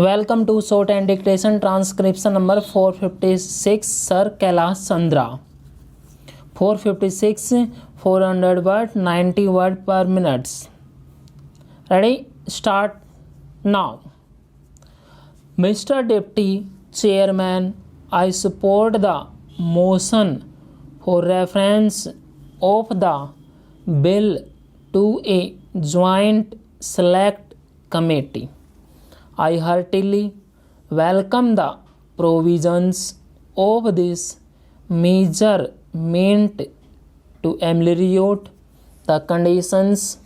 Welcome to short and dictation transcription number 456 Sir Kailash Chandra. 456 400 word 90 word per minute. Ready? Start now. Mr. Deputy Chairman, I support the motion for reference of the bill to a joint select committee. I heartily welcome the provisions of this measure meant to ameliorate the conditions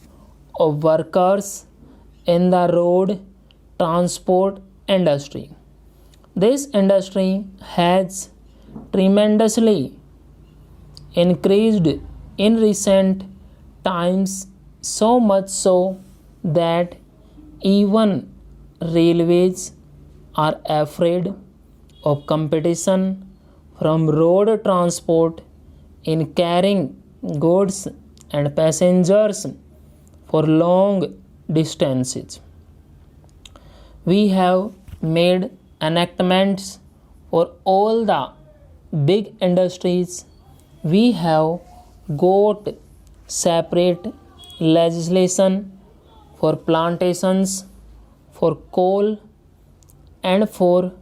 of workers in the road transport industry. This industry has tremendously increased in recent times, so much so that even railways are afraid of competition from road transport in carrying goods and passengers for long distances. We have made enactments for all the big industries. We have got separate legislation for plantations, for coal and for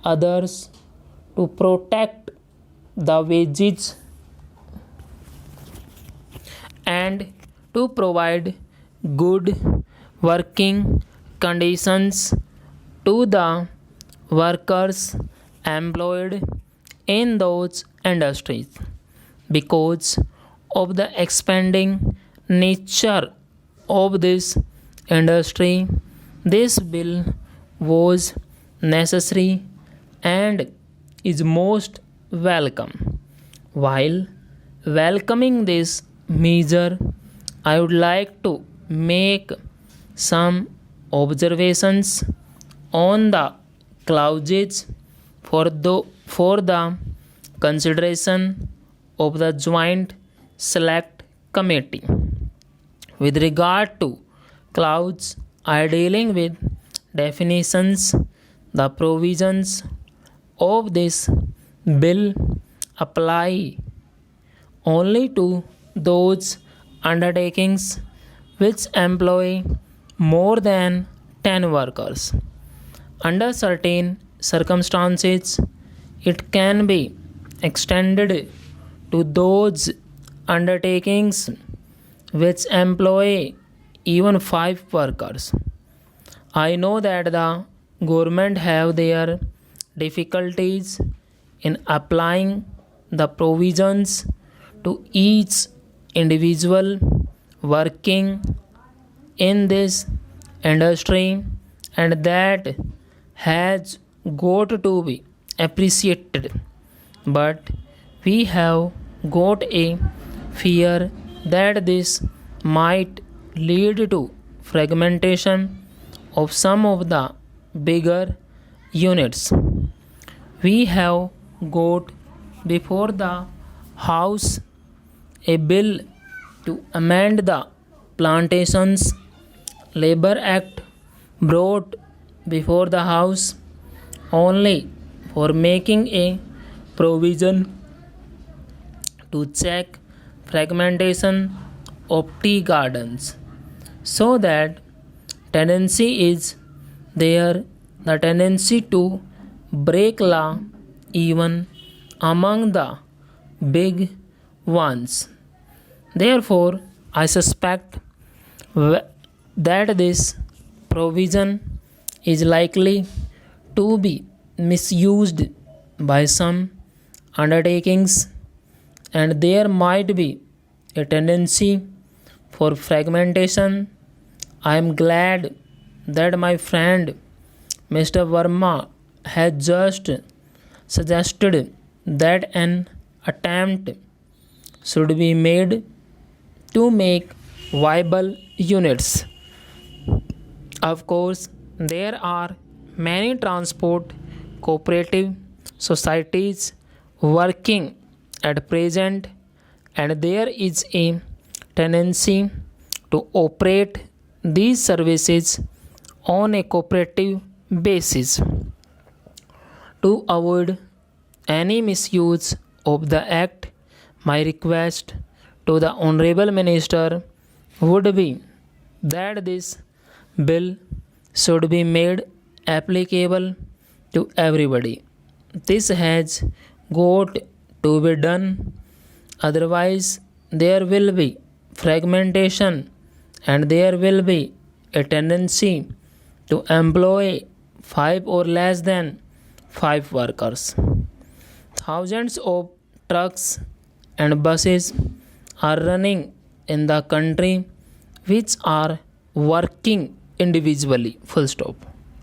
others to protect the wages and to provide good working conditions to the workers employed in those industries. Because of the expanding nature of this industry, this bill was necessary and is most welcome. While welcoming this measure, I would like to make some observations on the clauses for the consideration of the Joint Select Committee. With regard to clause are dealing with definitions, the provisions of this bill apply only to those undertakings which employ more than 10 workers. Under certain circumstances, it can be extended to those undertakings which employ even 5 workers. I know that the government have their difficulties in applying the provisions to each individual working in this industry, and that has got to be appreciated. But we have got a fear that this might lead to fragmentation of some of the bigger units. We have got before the House a bill to amend the Plantations Labor Act, brought before the House only for making a provision to check fragmentation of tea gardens, so that tendency is there, the tendency to break law even among the big ones. Therefore, I suspect that this provision is likely to be misused by some undertakings, and there might be a tendency for fragmentation. I am glad that my friend Mr. Verma has just suggested that an attempt should be made to make viable units. Of course, there are many transport cooperative societies working at present, and there is a tendency to operate these services on a cooperative basis. To avoid any misuse of the Act, my request to the Honorable Minister would be that this bill should be made applicable to everybody. This has got to be done, otherwise, there will be fragmentation and there will be a tendency to employ 5 or less than 5 workers. Thousands of trucks and buses are running in the country which are working individually. Full stop.